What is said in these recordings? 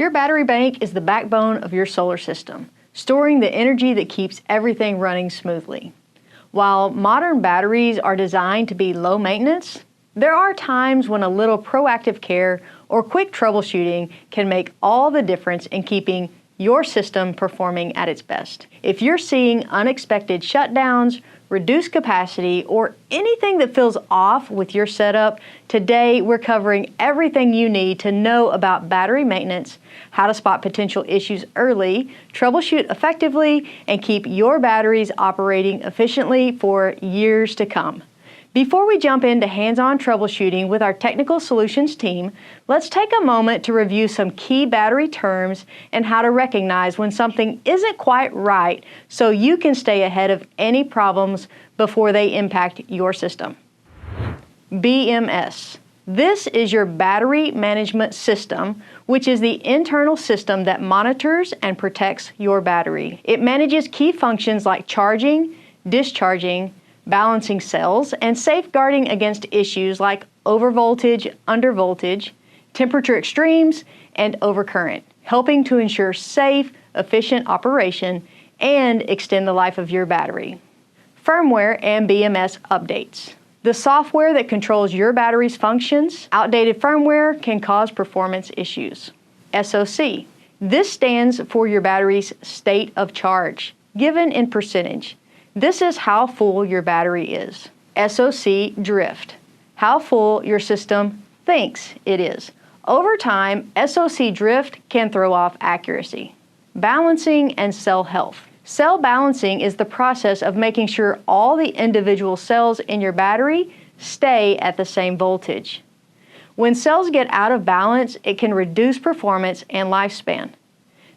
Your battery bank is the backbone of your solar system, storing the energy that keeps everything running smoothly. While modern batteries are designed to be low maintenance, there are times when a little proactive care or quick troubleshooting can make all the difference in keeping your system performing at its best. If you're seeing unexpected shutdowns, reduced capacity, or anything that feels off with your setup, today we're covering everything you need to know about battery maintenance, how to spot potential issues early, troubleshoot effectively, and keep your batteries operating efficiently for years to come. Before we jump into hands-on troubleshooting with our technical solutions team, let's take a moment to review some key battery terms and how to recognize when something isn't quite right so you can stay ahead of any problems before they impact your system. BMS. This is your battery management system, which is the internal system that monitors and protects your battery. It manages key functions like charging, discharging, balancing cells, and safeguarding against issues like overvoltage, undervoltage, temperature extremes, and overcurrent, helping to ensure safe, efficient operation and extend the life of your battery. Firmware and BMS updates. The software that controls your battery's functions, outdated firmware can cause performance issues. SOC. This stands for your battery's state of charge, given in percentage. This is how full your battery is. SOC drift, how full your system thinks it is. Over time, SOC drift can throw off accuracy. Balancing and cell health. Cell balancing is the process of making sure all the individual cells in your battery stay at the same voltage. When cells get out of balance, it can reduce performance and lifespan.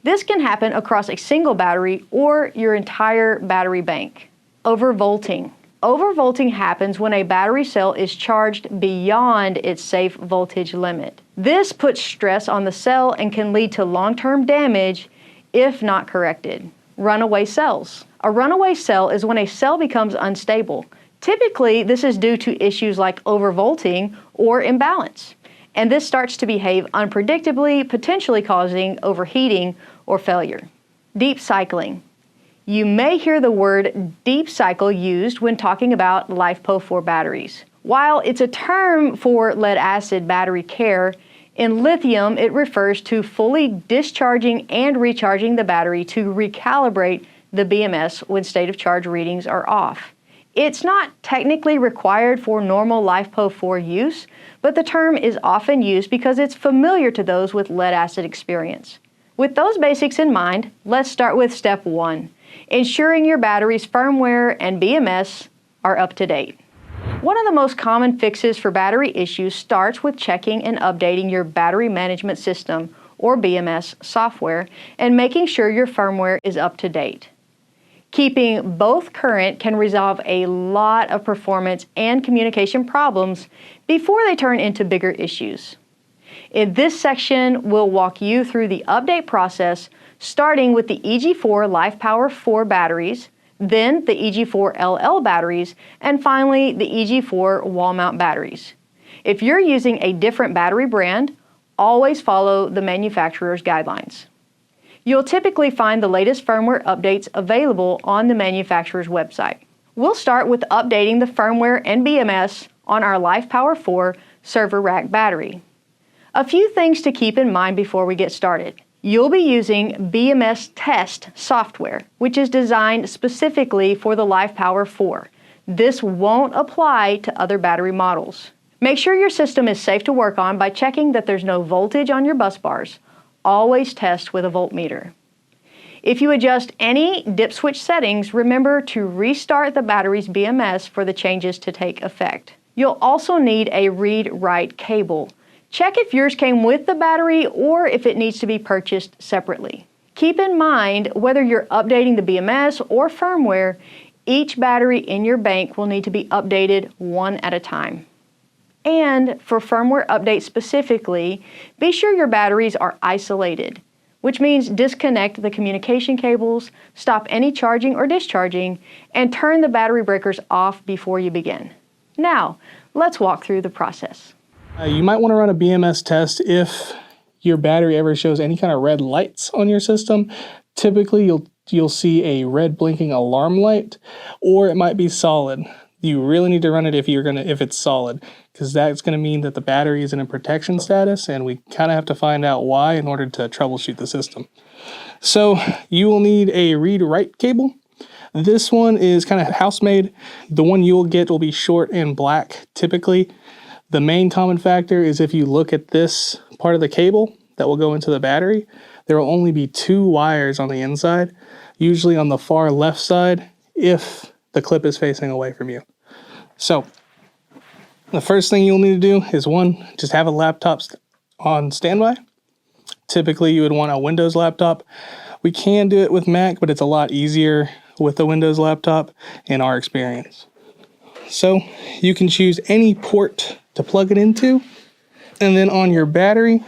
This can happen across a single battery or your entire battery bank. Overvolting. Overvolting happens when a battery cell is charged beyond its safe voltage limit. This puts stress on the cell and can lead to long-term damage if not corrected. Runaway cells. A runaway cell is when a cell becomes unstable. Typically, this is due to issues like overvolting or imbalance, and this starts to behave unpredictably, potentially causing overheating or failure. Deep cycling. You may hear the word deep cycle used when talking about LiFePOWER4 batteries. While it's a term for lead-acid battery care, in lithium it refers to fully discharging and recharging the battery to recalibrate the BMS when state of charge readings are off. It's not technically required for normal LiFePOWER4 use, but the term is often used because it's familiar to those with lead-acid experience. With those basics in mind, let's start with step 1, ensuring your battery's firmware and BMS are up to date. One of the most common fixes for battery issues starts with checking and updating your battery management system, or BMS software, and making sure your firmware is up to date. Keeping both current can resolve a lot of performance and communication problems before they turn into bigger issues. In this section, we'll walk you through the update process, starting with the EG4 LiFePOWER4 batteries, then the EG4 LL batteries, and finally the EG4 Wallmount batteries. If you're using a different battery brand, always follow the manufacturer's guidelines. You'll typically find the latest firmware updates available on the manufacturer's website. We'll start with updating the firmware and BMS on our LiFePOWER4 server rack battery. A few things to keep in mind before we get started. You'll be using BMS Test software, which is designed specifically for the LiFePOWER4. This won't apply to other battery models. Make sure your system is safe to work on by checking that there's no voltage on your bus bars. Always test with a voltmeter. If you adjust any dip switch settings, remember to restart the battery's BMS for the changes to take effect. You'll also need a read-write cable. Check if yours came with the battery or if it needs to be purchased separately. Keep in mind, whether you're updating the BMS or firmware, each battery in your bank will need to be updated one at a time. And for firmware updates specifically, be sure your batteries are isolated, which means disconnect the communication cables, stop any charging or discharging, and turn the battery breakers off before you begin. Now, let's walk through the process. You might want to run a BMS test if your battery ever shows any kind of red lights on your system, typically you'll see a red blinking alarm light, or it might be solid. You really need to run it if it's solid, because that's going to mean that the battery is in a protection status, and we kind of have to find out why in order to troubleshoot the system. So you will need a read-write cable. This one is kind of house-made. The one you'll get will be short and black typically. The main common factor is if you look at this part of the cable that will go into the battery, there will only be 2 wires on the inside, usually on the far left side if the clip is facing away from you. So the first thing you'll need to do is, one, just have a laptop on standby. Typically you would want a Windows laptop. We can do it with Mac, but it's a lot easier with the Windows laptop in our experience. So you can choose any port to plug it into, and then on your battery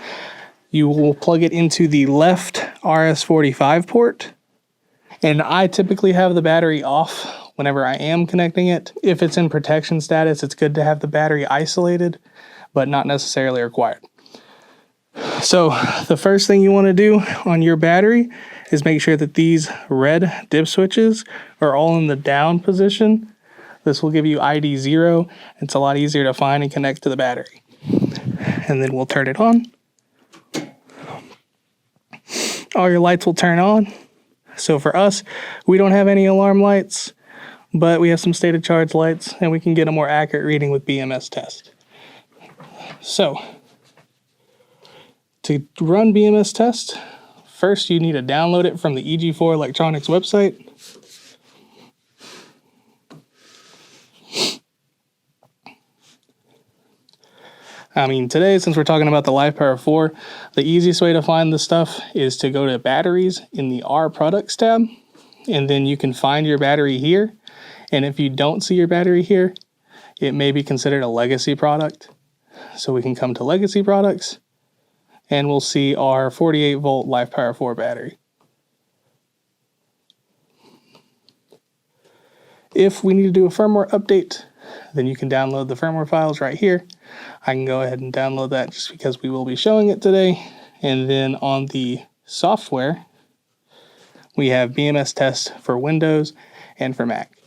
you will plug it into the left RS-45 port. And I typically have the battery off whenever I am connecting it. If it's in protection status, it's good to have the battery isolated, but not necessarily required. So the first thing you want to do on your battery is make sure that these red dip switches are all in the down position. This will give you ID 0. It's a lot easier to find and connect to the battery. And then we'll turn it on. All your lights will turn on. So for us, we don't have any alarm lights, but we have some state of charge lights, and we can get a more accurate reading with BMS Test. So to run BMS Test, first you need to download it from the EG4 Electronics website. Today, since we're talking about the LiFePOWER4, the easiest way to find this stuff is to go to batteries in the R products tab, and then you can find your battery here. And if you don't see your battery here, it may be considered a legacy product. So we can come to legacy products, and we'll see our 48 volt LiFePOWER4 battery. If we need to do a firmware update, then you can download the firmware files right here. I can go ahead and download that just because we will be showing it today. And then on the software, we have BMS Test for Windows and for Mac.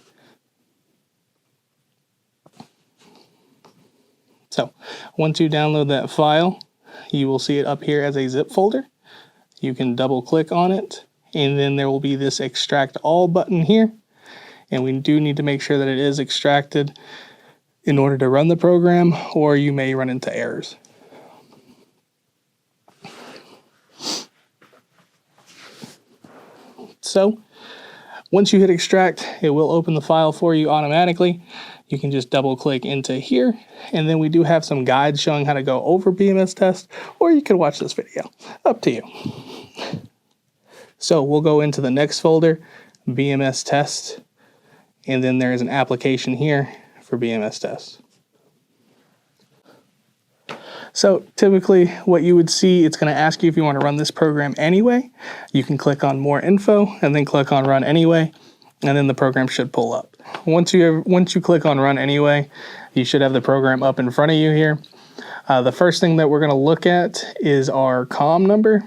So once you download that file, you will see it up here as a zip folder. You can double click on it, and then there will be this extract all button here. And we do need to make sure that it is extracted in order to run the program, or you may run into errors. So once you hit extract, it will open the file for you automatically. You can just double click into here, and then we do have some guides showing how to go over BMS Test, or you can watch this video, up to you. So we'll go into the next folder, BMS Test, and then there is an application here for BMS Test. So typically what you would see, it's going to ask you if you want to run this program anyway. You can click on more info and then click on run anyway, and then the program should pull up. Once you click on run anyway, you should have the program up in front of you here. The first thing that we're going to look at is our COM number.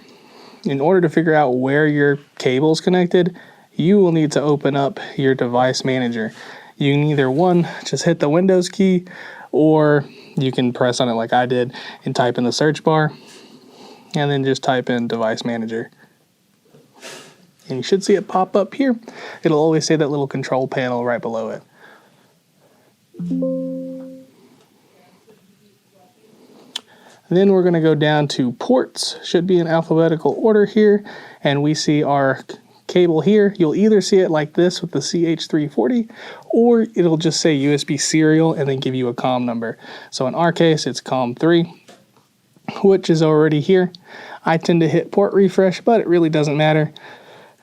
In order to figure out where your cable is connected, you will need to open up your device manager. You can either, one, just hit the Windows key, or you can press on it like I did and type in the search bar, and then just type in device manager. And you should see it pop up here. It'll always say that little control panel right below it. Then we're going to go down to ports. Should be in alphabetical order here, and we see our cable here. You'll either see it like this with the CH340, or it'll just say USB serial and then give you a COM number. So in our case, it's COM3, which is already here. I tend to hit port refresh, but it really doesn't matter.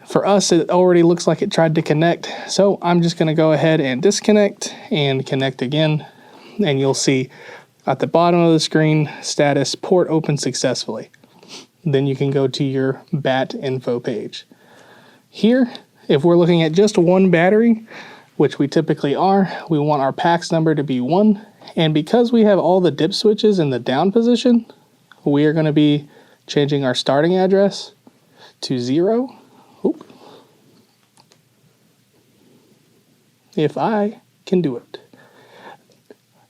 For us, it already looks like it tried to connect, so I'm just going to go ahead and disconnect and connect again, and you'll see at the bottom of the screen, status port opened successfully. Then you can go to your BAT info page. Here, if we're looking at just one battery, which we typically are, we want our PAX number to be 1, and because we have all the dip switches in the down position, we are going to be changing our starting address to 0. Oop. If I can do it.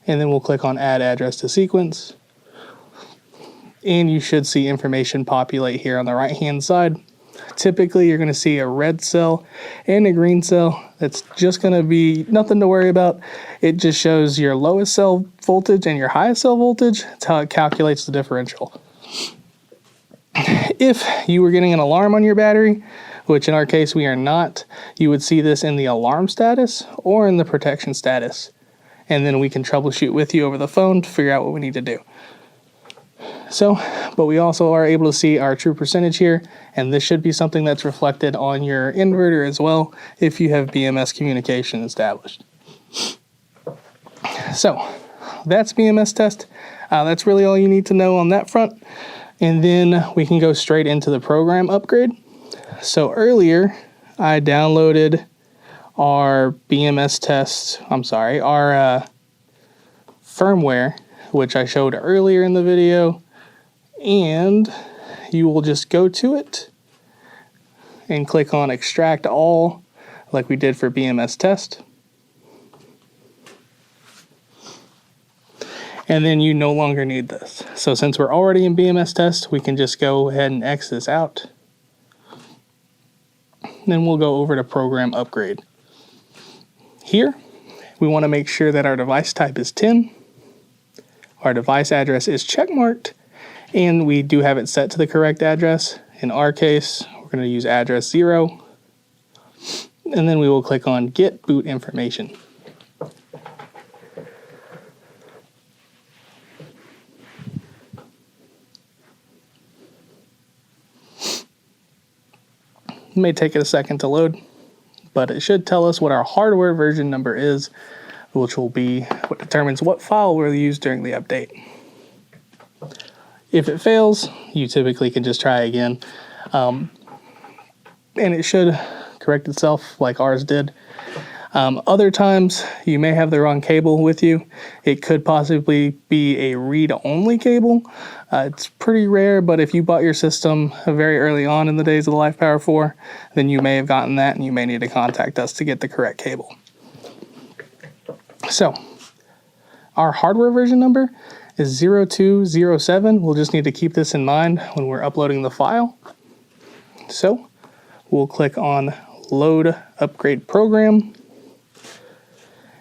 And then we'll click on add address to sequence. And you should see information populate here on the right hand side. Typically you're going to see a red cell and a green cell. That's just going to be nothing to worry about. It just shows your lowest cell voltage and your highest cell voltage. That's how it calculates the differential. If you were getting an alarm on your battery, which in our case we are not, you would see this in the alarm status or in the protection status. And then we can troubleshoot with you over the phone to figure out what we need to do. So, but we also are able to see our true percentage here, and this should be something that's reflected on your inverter as well if you have BMS communication established. So, that's BMS test. That's really all you need to know on that front. And then we can go straight into the program upgrade. So earlier, I downloaded our BMS test, our firmware, which I showed earlier in the video. And you will just go to it and click on extract all like we did for BMS test. And then you no longer need this. So since we're already in BMS test, we can just go ahead and X this out. Then we'll go over to program upgrade. Here, we want to make sure that our device type is 10. Our device address is checkmarked. And we do have it set to the correct address. In our case, we're going to use address 0. And then we will click on Get Boot Information. It may take it a second to load, but it should tell us what our hardware version number is, which will be what determines what file we'll use during the update. If it fails, you typically can just try again, and it should correct itself like ours did. Other times, you may have the wrong cable with you. It could possibly be a read-only cable. It's pretty rare, but if you bought your system very early on in the days of the LiFePOWER4, then you may have gotten that, and you may need to contact us to get the correct cable. So, our hardware version number is 0207. We'll just need to keep this in mind when we're uploading the file. So we'll click on Load Upgrade Program.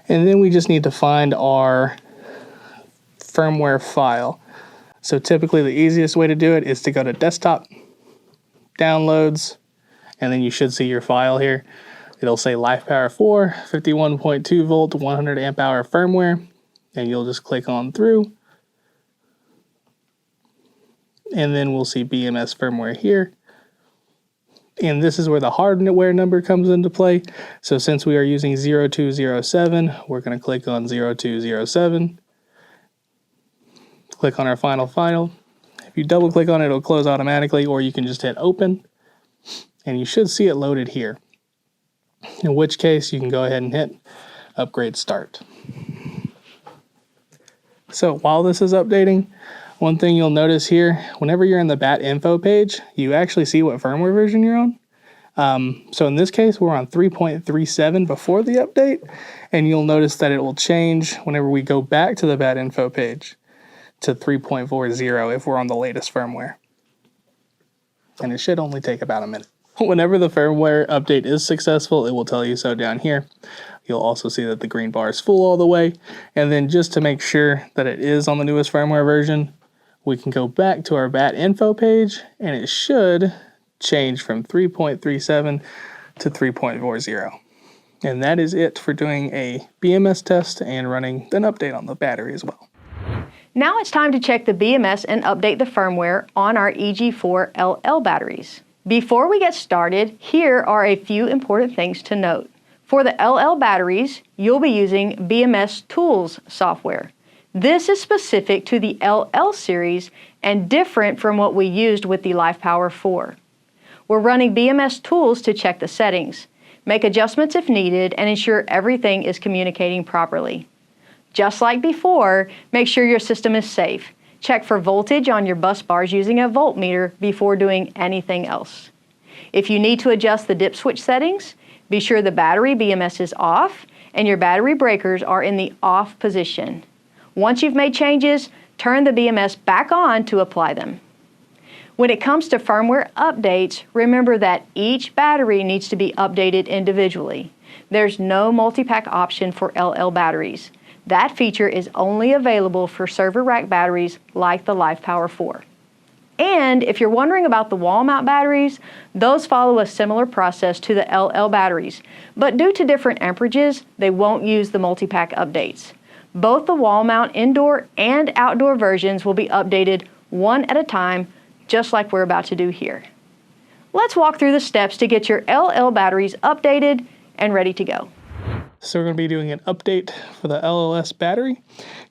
And then we just need to find our firmware file. So typically the easiest way to do it is to go to Desktop, Downloads, and then you should see your file here. It'll say LiFePOWER4, 51.2 volt, 100 amp hour firmware. And you'll just click on through. And then we'll see BMS firmware here. And this is where the hardware number comes into play. So since we are using 0207, we're going to click on 0207. Click on our final file. If you double click on it, it'll close automatically, or you can just hit open. And you should see it loaded here. In which case you can go ahead and hit upgrade start. So while this is updating, one thing you'll notice here, whenever you're in the BAT info page, you actually see what firmware version you're on. So in this case, we're on 3.37 before the update, and you'll notice that it will change whenever we go back to the BAT info page to 3.40 if we're on the latest firmware. And it should only take about a minute. Whenever the firmware update is successful, it will tell you so down here. You'll also see that the green bar is full all the way. And then just to make sure that it is on the newest firmware version, we can go back to our BAT info page, and it should change from 3.37 to 3.40. And that is it for doing a BMS test and running an update on the battery as well. Now it's time to check the BMS and update the firmware on our EG4 LL batteries. Before we get started, here are a few important things to note. For the LL batteries, you'll be using BMS Tools software. This is specific to the LL series and different from what we used with the LiFePOWER4. We're running BMS Tools to check the settings, make adjustments if needed, and ensure everything is communicating properly. Just like before, make sure your system is safe. Check for voltage on your bus bars using a voltmeter before doing anything else. If you need to adjust the dip switch settings, be sure the battery BMS is off and your battery breakers are in the off position. Once you've made changes, turn the BMS back on to apply them. When it comes to firmware updates, remember that each battery needs to be updated individually. There's no multi-pack option for LL batteries. That feature is only available for server rack batteries like the LiFePOWER4. And if you're wondering about the Wallmount batteries, those follow a similar process to the LL batteries, but due to different amperages, they won't use the multi-pack updates. Both the Wallmount indoor and outdoor versions will be updated one at a time, just like we're about to do here. Let's walk through the steps to get your LL batteries updated and ready to go. So we're going to be doing an update for the LLS battery.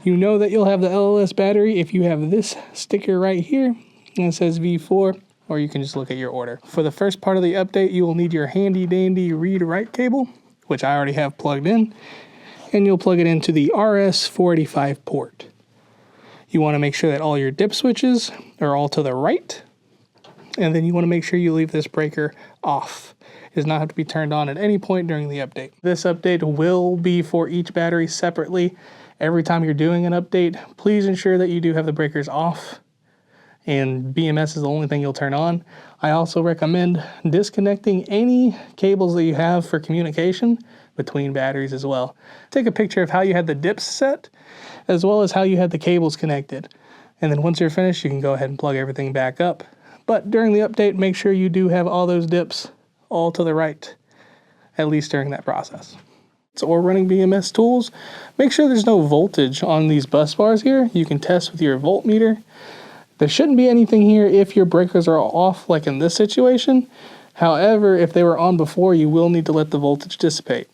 You know that you'll have the LLS battery if you have this sticker right here, and it says V4, or you can just look at your order. For the first part of the update, you will need your handy dandy read-write cable, which I already have plugged in, and you'll plug it into the RS485 port. You want to make sure that all your dip switches are all to the right, and then you want to make sure you leave this breaker off. It does not have to be turned on at any point during the update. This update will be for each battery separately. Every time you're doing an update, please ensure that you do have the breakers off, and BMS is the only thing you'll turn on. I also recommend disconnecting any cables that you have for communication between batteries as well. Take a picture of how you had the dips set, as well as how you had the cables connected. And then once you're finished, you can go ahead and plug everything back up. But during the update, make sure you do have all those dips all to the right, at least during that process. So we're running BMS tools. Make sure there's no voltage on these bus bars here. You can test with your voltmeter. There shouldn't be anything here if your breakers are off, like in this situation. However, if they were on before, you will need to let the voltage dissipate.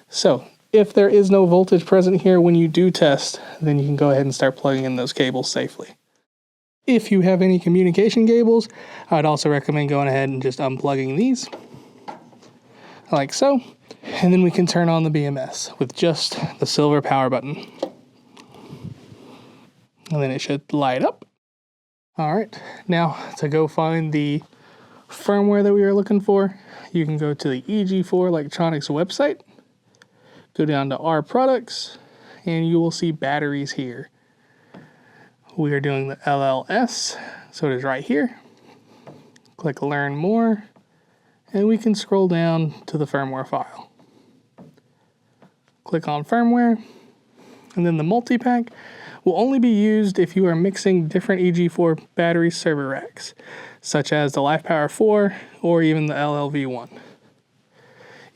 So if there is no voltage present here when you do test, then you can go ahead and start plugging in those cables safely. If you have any communication cables, I'd also recommend going ahead and just unplugging these, like so. And then we can turn on the BMS with just the silver power button. And then it should light up. All right, now to go find the firmware that we are looking for, you can go to the EG4 Electronics website, go down to our products, and you will see batteries here. We are doing the LLS, so it is right here. Click Learn More, and we can scroll down to the firmware file. Click on Firmware, and then the multi-pack will only be used if you are mixing different EG4 battery server racks, such as the LiFePOWER4 or even the LLV1,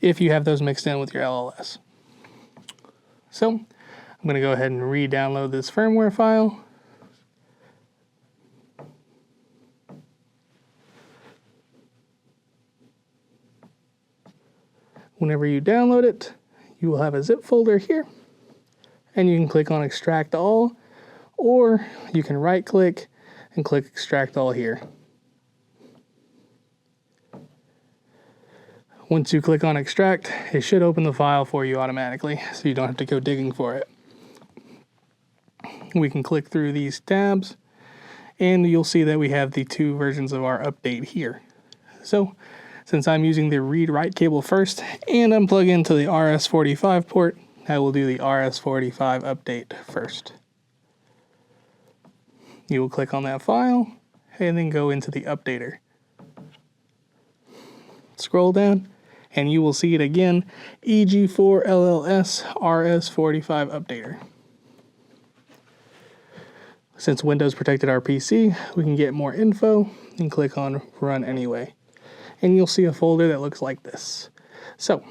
if you have those mixed in with your LLS. So I'm going to go ahead and re-download this firmware file. Whenever you download it, you will have a zip folder here, and you can click on Extract All, or you can right click and click Extract All here. Once you click on Extract, it should open the file for you automatically, so you don't have to go digging for it. We can click through these tabs, and you'll see that we have the two versions of our update here. So since I'm using the read-write cable first and I'm plugged into the RS485 port, I will do the RS485 update first. You will click on that file and then go into the updater. Scroll down and you will see it again, EG4 LLS RS485 updater. Since Windows protected our PC, we can get more info and click on Run Anyway. And you'll see a folder that looks like this. So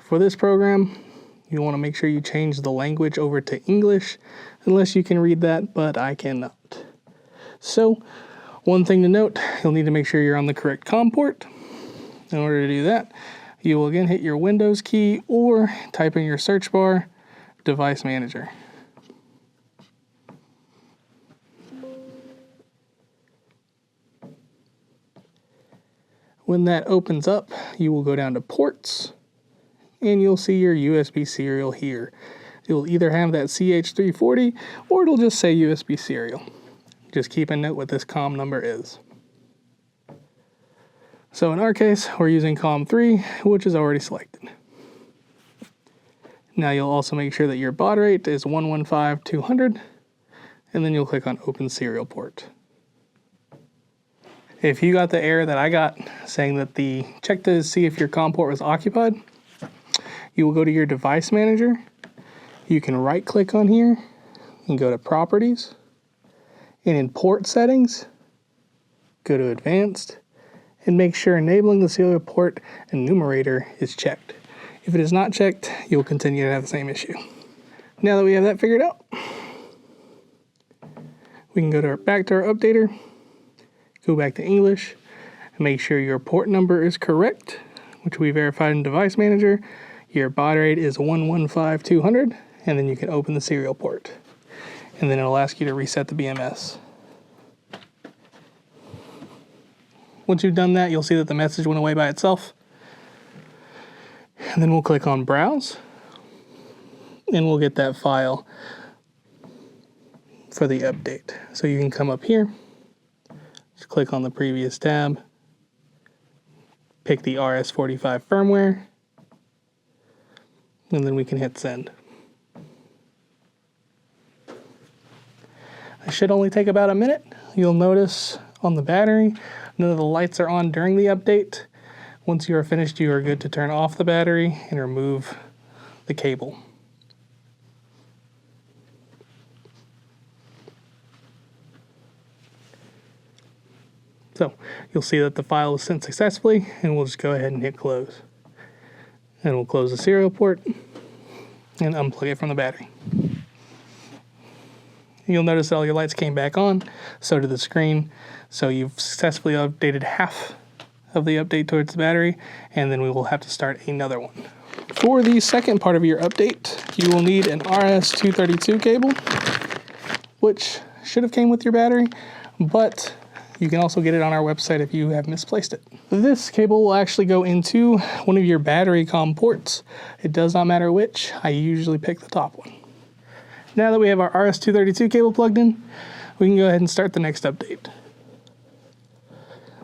for this program, you want to make sure you change the language over to English, unless you can read that, but I cannot. So one thing to note, you'll need to make sure you're on the correct COM port. In order to do that, you will again hit your Windows key or type in your search bar, Device Manager. When that opens up, you will go down to Ports, and you'll see your USB serial here. It will either have that CH340, or it'll just say USB serial. just keep a note what this COM number is. So in our case, we're using COM 3, which is already selected. Now you'll also make sure that your baud rate is 115/200, and then you'll click on Open Serial Port. If you got the error that I got saying that check to see if your COM port was occupied, you will go to your device manager. You can right click on here and go to Properties, and in Port Settings, go to Advanced, and make sure enabling the serial port enumerator is checked. If it is not checked, you'll continue to have the same issue. Now that we have that figured out, we can go back to our updater, go back to English, and make sure your port number is correct, which we verified in Device Manager. Your baud rate is 115/200, and then you can open the serial port. And then it'll ask you to reset the BMS. Once you've done that, you'll see that the message went away by itself. And then we'll click on Browse, and we'll get that file for the update. So you can come up here, just click on the previous tab, pick the RS-45 firmware, and then we can hit Send. It should only take about a minute. You'll notice on the battery, none of the lights are on during the update. Once you are finished, you are good to turn off the battery and remove the cable. So you'll see that the file was sent successfully, and we'll just go ahead and hit Close. And we'll close the serial port and unplug it from the battery. You'll notice that all your lights came back on, so did the screen. So you've successfully updated half of the update towards the battery, and then we will have to start another one. For the second part of your update, you will need an RS-232 cable, which should have came with your battery, but you can also get it on our website if you have misplaced it. This cable will actually go into one of your battery COM ports. It does not matter which, I usually pick the top one. Now that we have our RS-232 cable plugged in, we can go ahead and start the next update.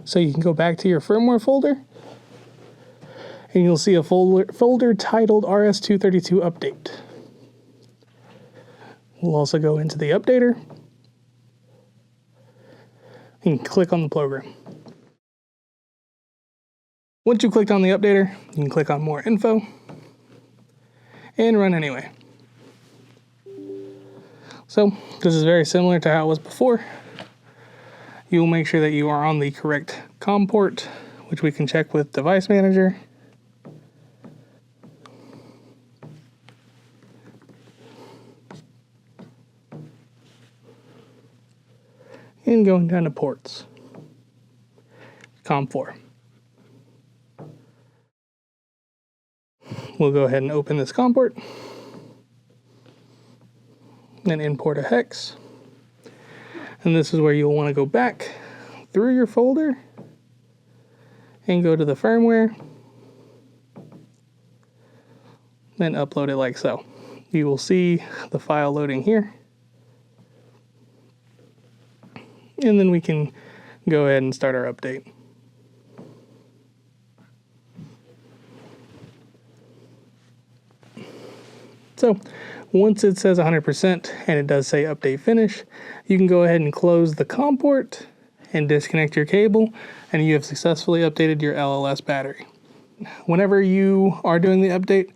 So you can go back to your firmware folder, and you'll see a folder titled RS-232 Update. We'll also go into the updater and click on the program. Once you've clicked on the updater, you can click on More Info and Run Anyway. So this is very similar to how it was before. You will make sure that you are on the correct COM port, which we can check with Device Manager. And going down to ports, COM 4. We'll go ahead and open this COM port, and import a hex. And this is where you'll want to go back through your folder and go to the firmware, then upload it like so. You will see the file loading here. And then we can go ahead and start our update. So once it says 100% and it does say update finish, you can go ahead and close the COM port and disconnect your cable, and you have successfully updated your LLS battery. Whenever you are doing the update,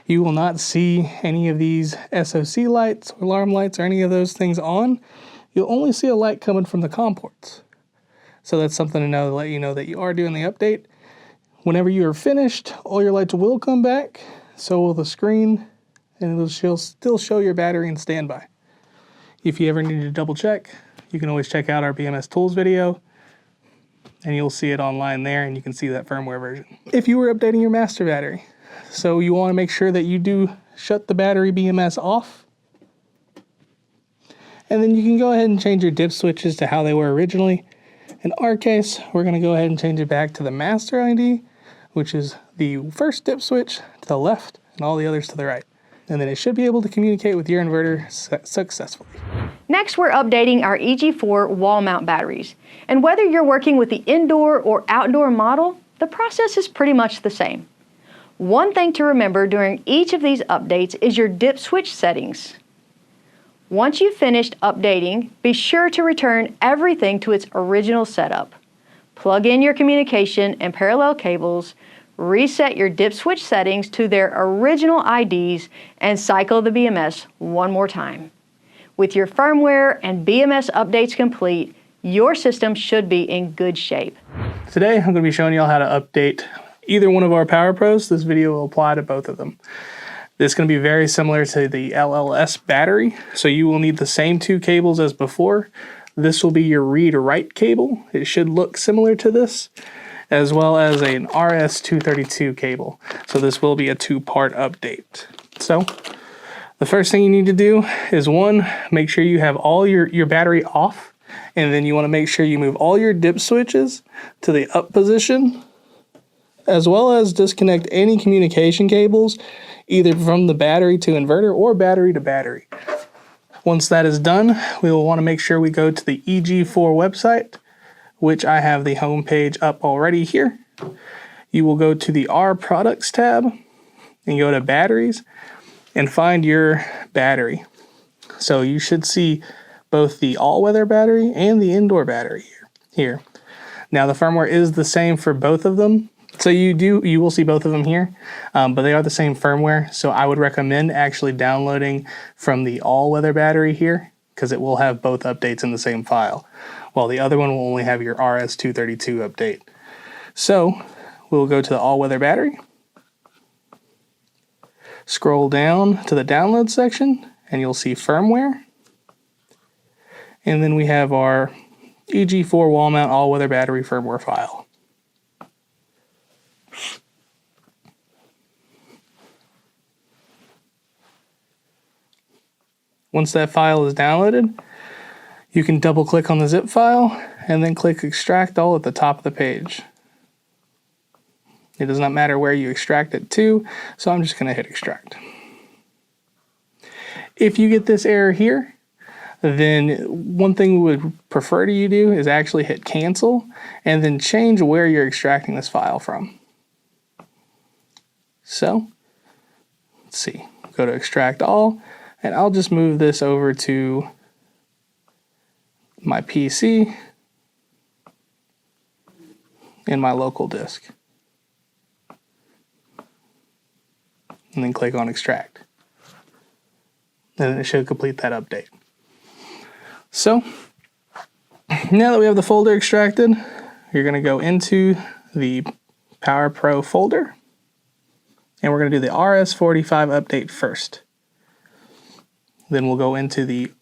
you will not see any of these SOC lights or alarm lights or any of those things on. You'll only see a light coming from the COM ports. So that's something to know to let you know that you are doing the update. Whenever you are finished, all your lights will come back, so will the screen, and it'll still show your battery in standby. If you ever need to double check, you can always check out our BMS Tools video, and you'll see it online there, and you can see that firmware version. If you were updating your master battery, so you want to make sure that you do shut the battery BMS off, and then you can go ahead and change your dip switches to how they were originally. In our case, we're going to go ahead and change it back to the master ID, which is the first dip switch to the left and all the others to the right. And then it should be able to communicate with your inverter successfully. Next, we're updating our EG4 wall-mount batteries. And whether you're working with the indoor or outdoor model, the process is pretty much the same. One thing to remember during each of these updates is your dip switch settings. Once you've finished updating, be sure to return everything to its original setup. Plug in your communication and parallel cables, reset your dip switch settings to their original IDs, and cycle the BMS one more time. With your firmware and BMS updates complete, your system should be in good shape. Today, I'm going to be showing you all how to update either one of our PowerPros. This video will apply to both of them. This is going to be very similar to the LLS battery, so you will need the same two cables as before. This will be your read-write cable. It should look similar to this, as well as an RS-232 cable. So this will be a two-part update. So the first thing you need to do is, one, make sure you have all your battery off, and then you want to make sure you move all your dip switches to the up position, as well as disconnect any communication cables, either from the battery to inverter or battery to battery. Once that is done, we will want to make sure we go to the EG4 website, which I have the home page up already here. You will go to the R Products tab and go to Batteries and find your battery. So you should see both the all-weather battery and the indoor battery here. Now the firmware is the same for both of them. So you will see both of them here, but they are the same firmware. So I would recommend actually downloading from the all-weather battery here, because it will have both updates in the same file, while the other one will only have your RS-232 update. So we'll go to the all-weather battery, scroll down to the download section, and you'll see firmware. And then we have our EG4 wall-mount all-weather battery firmware file. Once that file is downloaded, you can double click on the zip file and then click extract all at the top of the page. It does not matter where you extract it to, so I'm just going to hit extract. If you get this error here, then one thing we would prefer to you do is actually hit cancel and then change where you're extracting this file from. So, let's see, go to extract all, and I'll just move this over to my PC in my local disk. And then click on extract. And it should complete that update. So, now that we have the folder extracted, you're going to go into the PowerPro folder, and we're going to do the RS-45 update first. Then we'll go into the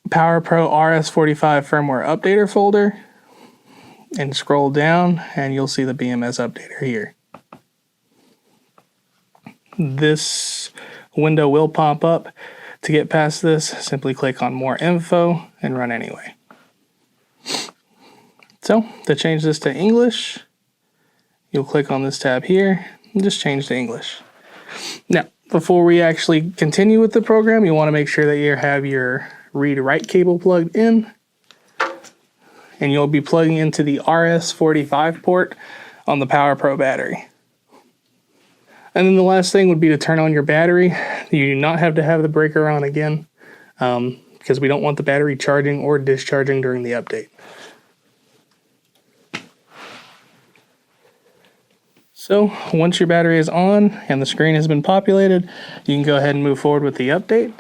PowerPro RS-45 firmware updater folder and scroll down, and you'll see the BMS updater here. This window will pop up. To get past this, simply click on more info and run anyway. So to change this to English, you'll click on this tab here and just change to English. Now, before we actually continue with the program, you want to make sure that you have your read-write cable plugged in, and you'll be plugging into the RS-45 port on the PowerPro battery. And then the last thing would be to turn on your battery. You do not have to have the breaker on again, because we don't want the battery charging or discharging during the update. So once your battery is on and the screen has been populated, you can go ahead and move forward with the update.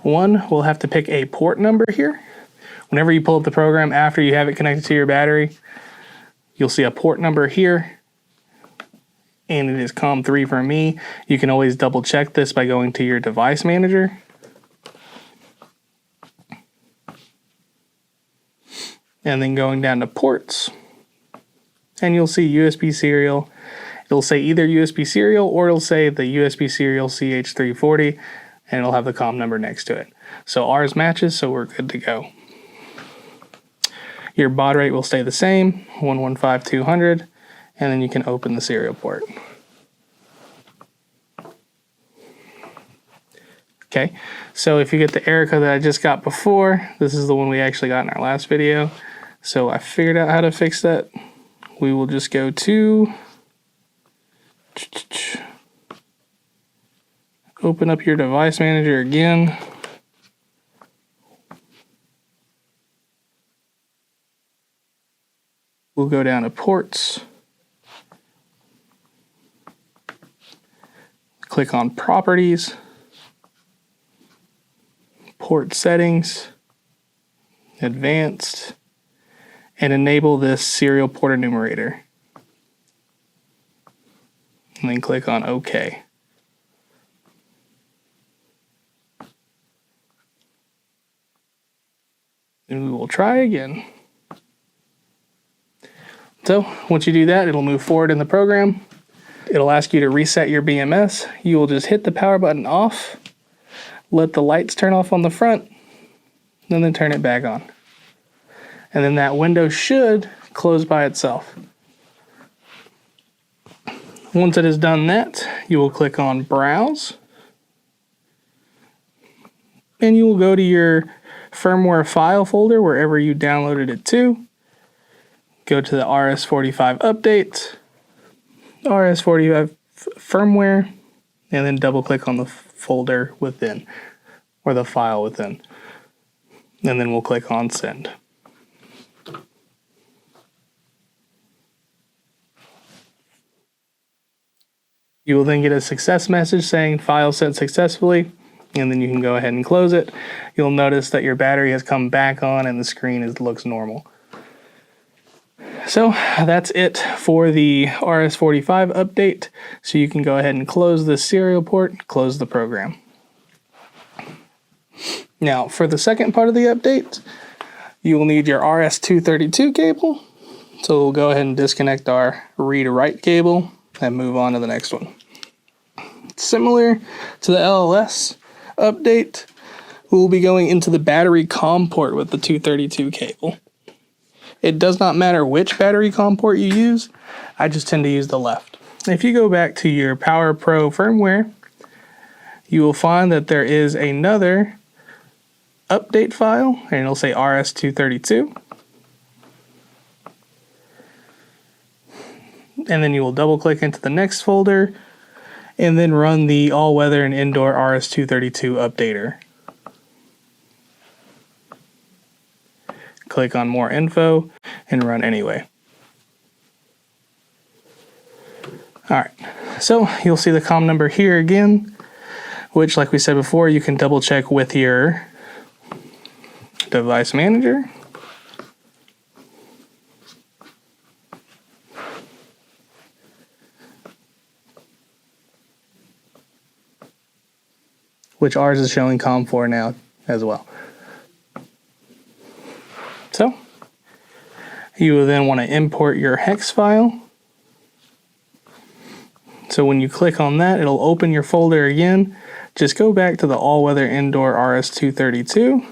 One, we'll have to pick a port number here. Whenever you pull up the program after you have it connected to your battery, you'll see a port number here, and it is COM3 for me. You can always double check this by going to your device manager. And then going down to ports, and you'll see USB serial. It'll say either USB serial or it'll say the USB serial CH340, and it'll have the COM number next to it. So ours matches, so we're good to go. Your baud rate will stay the same, 115/200, and then you can open the serial port. Okay, so if you get the error code that I just got before, this is the one we actually got in our last video. So I figured out how to fix that. We will just go to open up your device manager again. We'll go down to ports. Click on properties, port settings, advanced, and enable this serial port enumerator. And then click on OK. And we will try again. So once you do that, it'll move forward in the program. It'll ask you to reset your BMS. You will just hit the power button off, let the lights turn off on the front, and then turn it back on. And then that window should close by itself. Once it has done that, you will click on Browse, and you will go to your firmware file folder wherever you downloaded it to. Go to the RS-45 update, RS-45 firmware, and then double click on the folder within, or the file within. And then we'll click on Send. You will then get a success message saying file sent successfully, and then you can go ahead and close it. You'll notice that your battery has come back on and the screen looks normal. So that's it for the RS-45 update. So you can go ahead and close the serial port, close the program. Now for the second part of the update, you will need your RS-232 cable. So we'll go ahead and disconnect our read-write cable and move on to the next one. Similar to the LLS update, we'll be going into the battery COM port with the 232 cable. It does not matter which battery COM port you use, I just tend to use the left. If you go back to your PowerPro firmware, you will find that there is another update file, and it'll say RS-232. And then you will double click into the next folder and then run the all-weather and indoor RS-232 updater. Click on more info and run anyway. Alright, so you'll see the COM number here again, which like we said before, you can double check with your device manager. Which ours is showing COM4 now as well. So you will then want to import your hex file. So when you click on that, it'll open your folder again. Just go back to the all-weather indoor RS-232.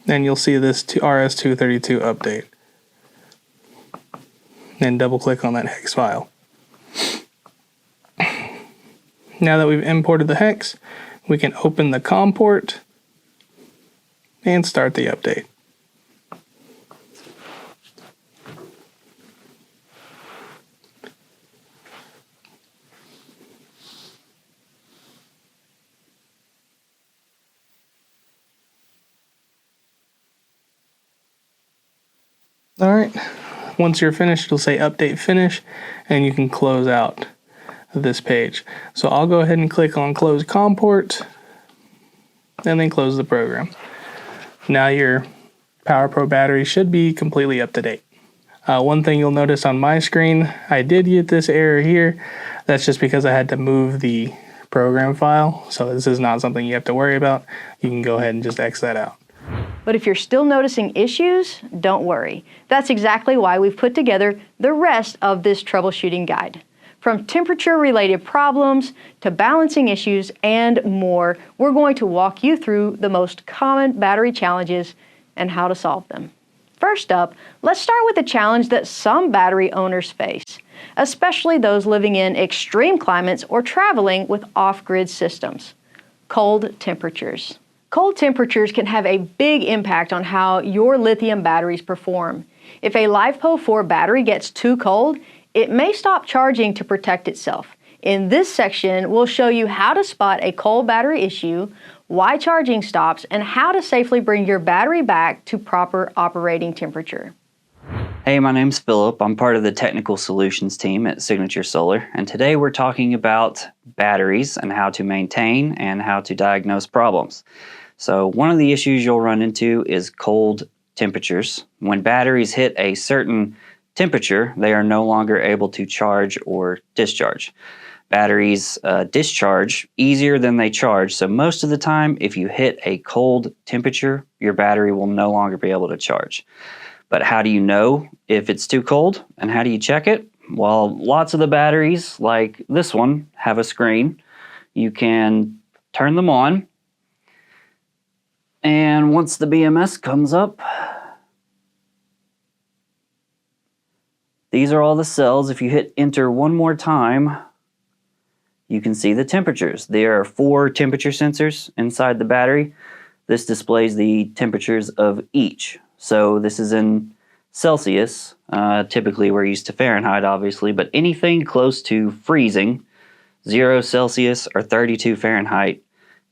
And you'll see this RS-232 update. Then double click on that hex file. Now that we've imported the hex, we can open the COM port and start the update. All right, once you're finished, it'll say update finish, and you can close out this page. So I'll go ahead and click on close COM port and then close the program. Now your PowerPro battery should be completely up to date. One thing you'll notice on my screen, I did get this error here. That's just because I had to move the program file. So this is not something you have to worry about. You can go ahead and just X that out. But if you're still noticing issues, don't worry. That's exactly why we've put together the rest of this troubleshooting guide. From temperature-related problems to balancing issues and more, we're going to walk you through the most common battery challenges and how to solve them. First up, let's start with a challenge that some battery owners face. especially those living in extreme climates or traveling with off-grid systems. Cold temperatures. Cold temperatures can have a big impact on how your lithium batteries perform. If a LiFePOWER4 battery gets too cold, it may stop charging to protect itself. In this section, we'll show you how to spot a cold battery issue, why charging stops, and how to safely bring your battery back to proper operating temperature. Hey, my name's Philip. I'm part of the technical solutions team at Signature Solar, and today we're talking about batteries and how to maintain and how to diagnose problems. So one of the issues you'll run into is cold temperatures. When batteries hit a certain temperature, they are no longer able to charge or discharge. Batteries discharge easier than they charge, so most of the time if you hit a cold temperature, your battery will no longer be able to charge. But how do you know if it's too cold, and how do you check it? Well, lots of the batteries, like this one, have a screen. You can turn them on, and once the BMS comes up, these are all the cells. If you hit enter one more time, you can see the temperatures. There are 4 temperature sensors inside the battery. This displays the temperatures of each. So this is in Celsius. Typically we're used to Fahrenheit, obviously, but anything close to freezing, 0 Celsius or 32 Fahrenheit,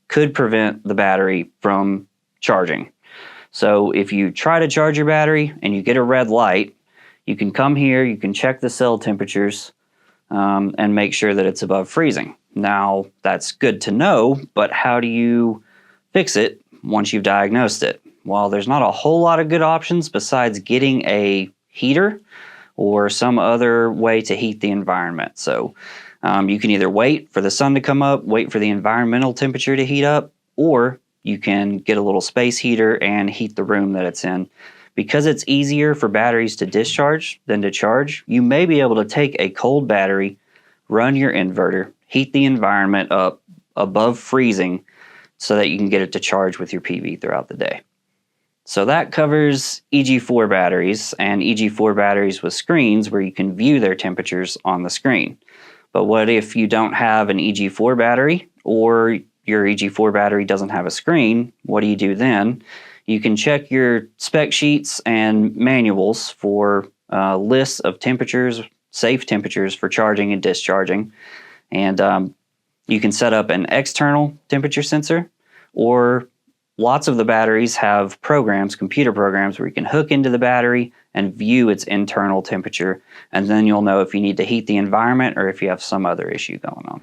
could prevent the battery from charging. So if you try to charge your battery and you get a red light, you can come here, you can check the cell temperatures, and make sure that it's above freezing. Now, that's good to know, but how do you fix it once you've diagnosed it? Well, there's not a whole lot of good options besides getting a heater or some other way to heat the environment. So you can either wait for the sun to come up, wait for the environmental temperature to heat up, or you can get a little space heater and heat the room that it's in. Because it's easier for batteries to discharge than to charge, you may be able to take a cold battery, run your inverter, heat the environment up above freezing so that you can get it to charge with your PV throughout the day. So that covers EG4 batteries and EG4 batteries with screens where you can view their temperatures on the screen. But what if you don't have an EG4 battery, or your EG4 battery doesn't have a screen? What do you do then? You can check your spec sheets and manuals for lists of temperatures, safe temperatures for charging and discharging. And you can set up an external temperature sensor, or lots of the batteries have programs, computer programs, where you can hook into the battery and view its internal temperature. And then you'll know if you need to heat the environment or if you have some other issue going on.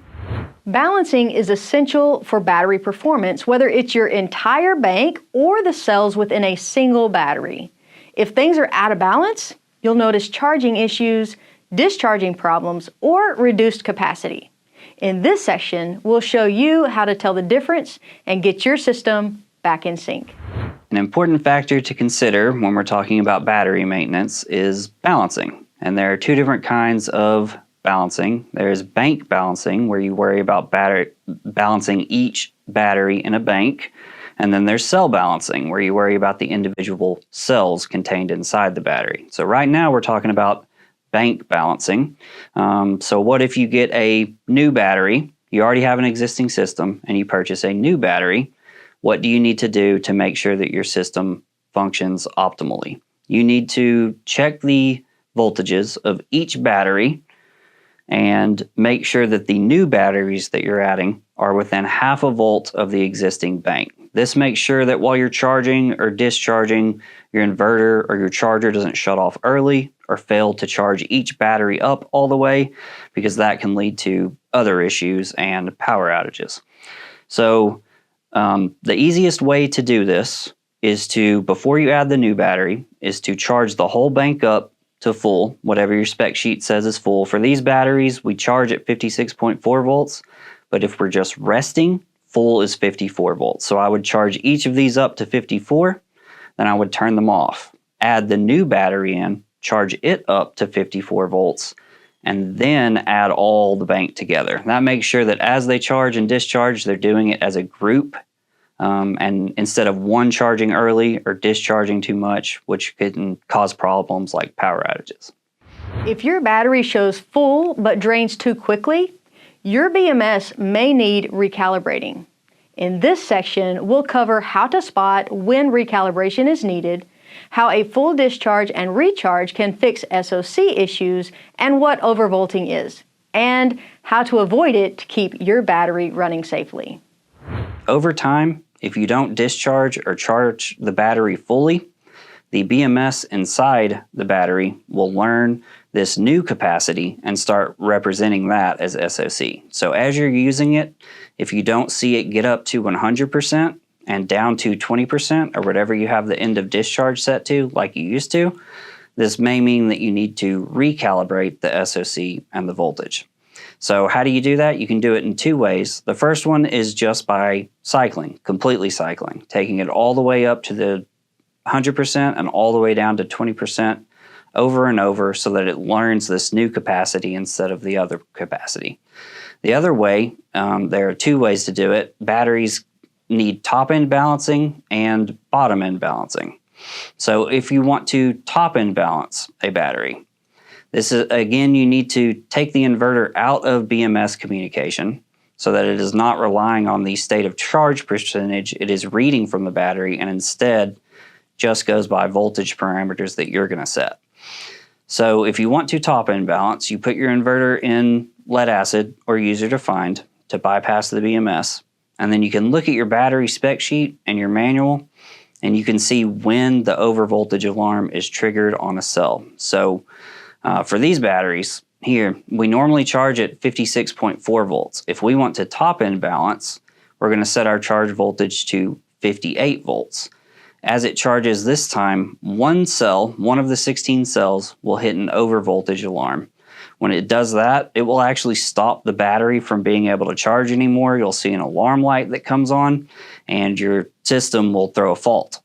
Balancing is essential for battery performance, whether it's your entire bank or the cells within a single battery. If things are out of balance, you'll notice charging issues, discharging problems, or reduced capacity. In this section, we'll show you how to tell the difference and get your system back in sync. An important factor to consider when we're talking about battery maintenance is balancing. And there are 2 different kinds of balancing. There's bank balancing, where you worry about balancing each battery in a bank. And then there's cell balancing, where you worry about the individual cells contained inside the battery. So right now we're talking about bank balancing. So what if you get a new battery, you already have an existing system, and you purchase a new battery? What do you need to do to make sure that your system functions optimally? You need to check the voltages of each battery and make sure that the new batteries that you're adding are within half a volt of the existing bank. This makes sure that while you're charging or discharging, your inverter or your charger doesn't shut off early or fail to charge each battery up all the way, because that can lead to other issues and power outages. So the easiest way to do this is to, before you add the new battery, is to charge the whole bank up to full, whatever your spec sheet says is full. For these batteries, we charge at 56.4 volts, but if we're just resting, full is 54 volts. So I would charge each of these up to 54, then I would turn them off, add the new battery in, charge it up to 54 volts, and then add all the bank together. That makes sure that as they charge and discharge, they're doing it as a group, and instead of one charging early or discharging too much, which can cause problems like power outages. If your battery shows full but drains too quickly, your BMS may need recalibrating. In this section, we'll cover how to spot when recalibration is needed, how a full discharge and recharge can fix SOC issues, and what overvolting is, and how to avoid it to keep your battery running safely. Over time, if you don't discharge or charge the battery fully, the BMS inside the battery will learn this new capacity and start representing that as SOC. So as you're using it, if you don't see it get up to 100% and down to 20% or whatever you have the end of discharge set to like you used to, this may mean that you need to recalibrate the SOC and the voltage. So how do you do that? You can do it in two ways. The first one is just by cycling, completely cycling, taking it all the way up to the 100% and all the way down to 20% over and over so that it learns this new capacity instead of the other capacity. The other way, there are two ways to do it. Batteries need top-end balancing and bottom-end balancing. So if you want to top-end balance a battery, this is, again, you need to take the inverter out of BMS communication so that it is not relying on the state of charge percentage it is reading from the battery and instead just goes by voltage parameters that you're going to set. So if you want to top-end balance, you put your inverter in lead acid or user defined to bypass the BMS, and then you can look at your battery spec sheet and your manual and you can see when the overvoltage alarm is triggered on a cell. So for these batteries here, we normally charge at 56.4 volts. If we want to top-end balance, we're going to set our charge voltage to 58 volts. As it charges this time, one cell, one of the 16 cells, will hit an overvoltage alarm. When it does that, it will actually stop the battery from being able to charge anymore. You'll see an alarm light that comes on, and your system will throw a fault.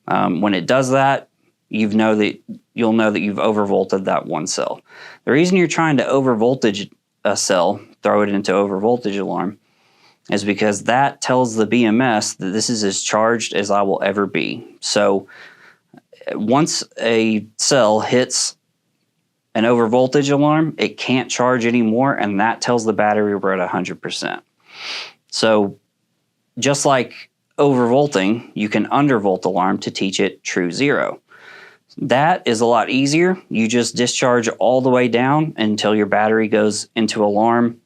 When it does that, you'll know that you've overvolted that one cell. The reason you're trying to overvoltage a cell, throw it into overvoltage alarm, is because that tells the BMS that this is as charged as I will ever be. So once a cell hits an overvoltage alarm, it can't charge anymore, and that tells the battery we're at 100%. So just like overvolting, you can undervolt alarm to teach it true zero. That is a lot easier. You just discharge all the way down until your battery goes into alarm,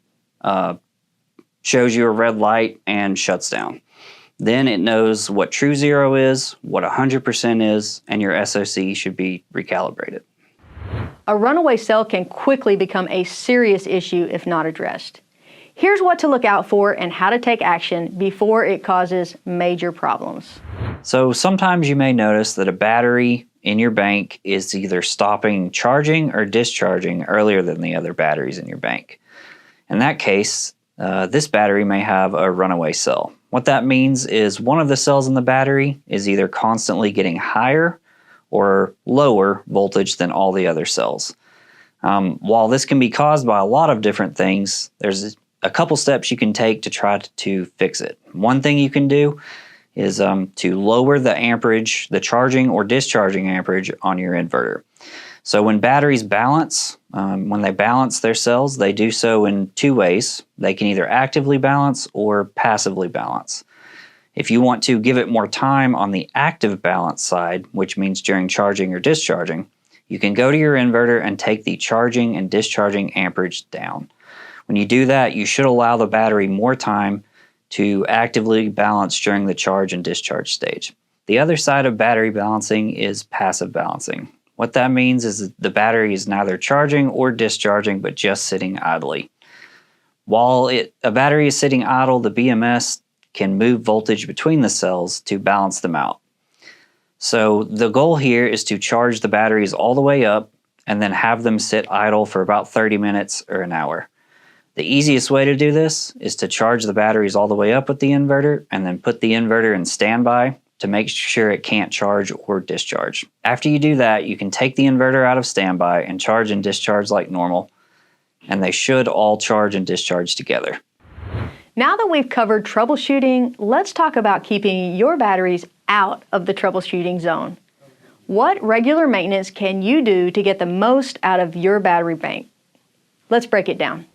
shows you a red light, and shuts down. Then it knows what true zero is, what 100% is, and your SOC should be recalibrated. A runaway cell can quickly become a serious issue if not addressed. Here's what to look out for and how to take action before it causes major problems. So sometimes you may notice that a battery in your bank is either stopping charging or discharging earlier than the other batteries in your bank. In that case, this battery may have a runaway cell. What that means is one of the cells in the battery is either constantly getting higher or lower voltage than all the other cells. While this can be caused by a lot of different things, there's a couple steps you can take to try to fix it. One thing you can do is to lower the amperage, the charging or discharging amperage on your inverter. So when batteries balance, when they balance their cells, they do so in two ways. They can either actively balance or passively balance. If you want to give it more time on the active balance side, which means during charging or discharging, you can go to your inverter and take the charging and discharging amperage down. When you do that, you should allow the battery more time to actively balance during the charge and discharge stage. The other side of battery balancing is passive balancing. What that means is that the battery is neither charging or discharging, but just sitting idly. While a battery is sitting idle, the BMS can move voltage between the cells to balance them out. So the goal here is to charge the batteries all the way up and then have them sit idle for about 30 minutes or an hour. The easiest way to do this is to charge the batteries all the way up with the inverter and then put the inverter in standby to make sure it can't charge or discharge. After you do that, you can take the inverter out of standby and charge and discharge like normal, and they should all charge and discharge together. Now that we've covered troubleshooting, let's talk about keeping your batteries out of the troubleshooting zone. What regular maintenance can you do to get the most out of your battery bank? Let's break it down.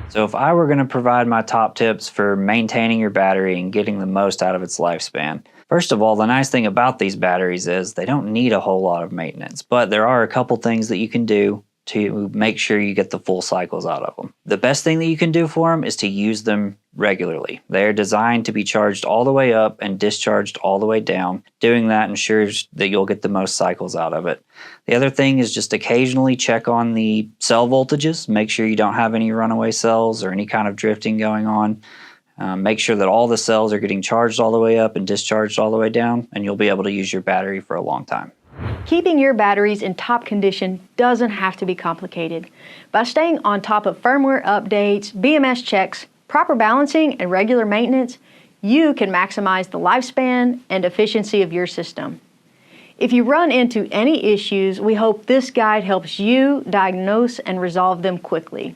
So if I were going to provide my top tips for maintaining your battery and getting the most out of its lifespan, first of all, the nice thing about these batteries is they don't need a whole lot of maintenance, but there are a couple things that you can do to make sure you get the full cycles out of them. The best thing that you can do for them is to use them regularly. They're designed to be charged all the way up and discharged all the way down. Doing that ensures that you'll get the most cycles out of it. The other thing is just occasionally check on the cell voltages. Make sure you don't have any runaway cells or any kind of drifting going on. Make sure that all the cells are getting charged all the way up and discharged all the way down, and you'll be able to use your battery for a long time. Keeping your batteries in top condition doesn't have to be complicated. By staying on top of firmware updates, BMS checks, proper balancing, and regular maintenance, you can maximize the lifespan and efficiency of your system. If you run into any issues, we hope this guide helps you diagnose and resolve them quickly.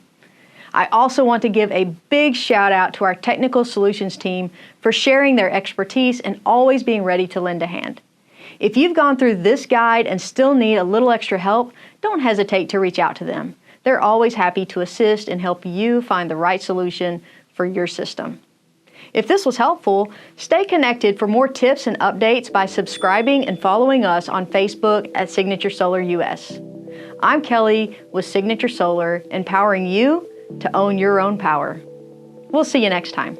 I also want to give a big shout out to our technical solutions team for sharing their expertise and always being ready to lend a hand. If you've gone through this guide and still need a little extra help, don't hesitate to reach out to them. They're always happy to assist and help you find the right solution for your system. If this was helpful, stay connected for more tips and updates by subscribing and following us on Facebook at Signature Solar US. I'm Kelly with Signature Solar, empowering you to own your own power. We'll see you next time.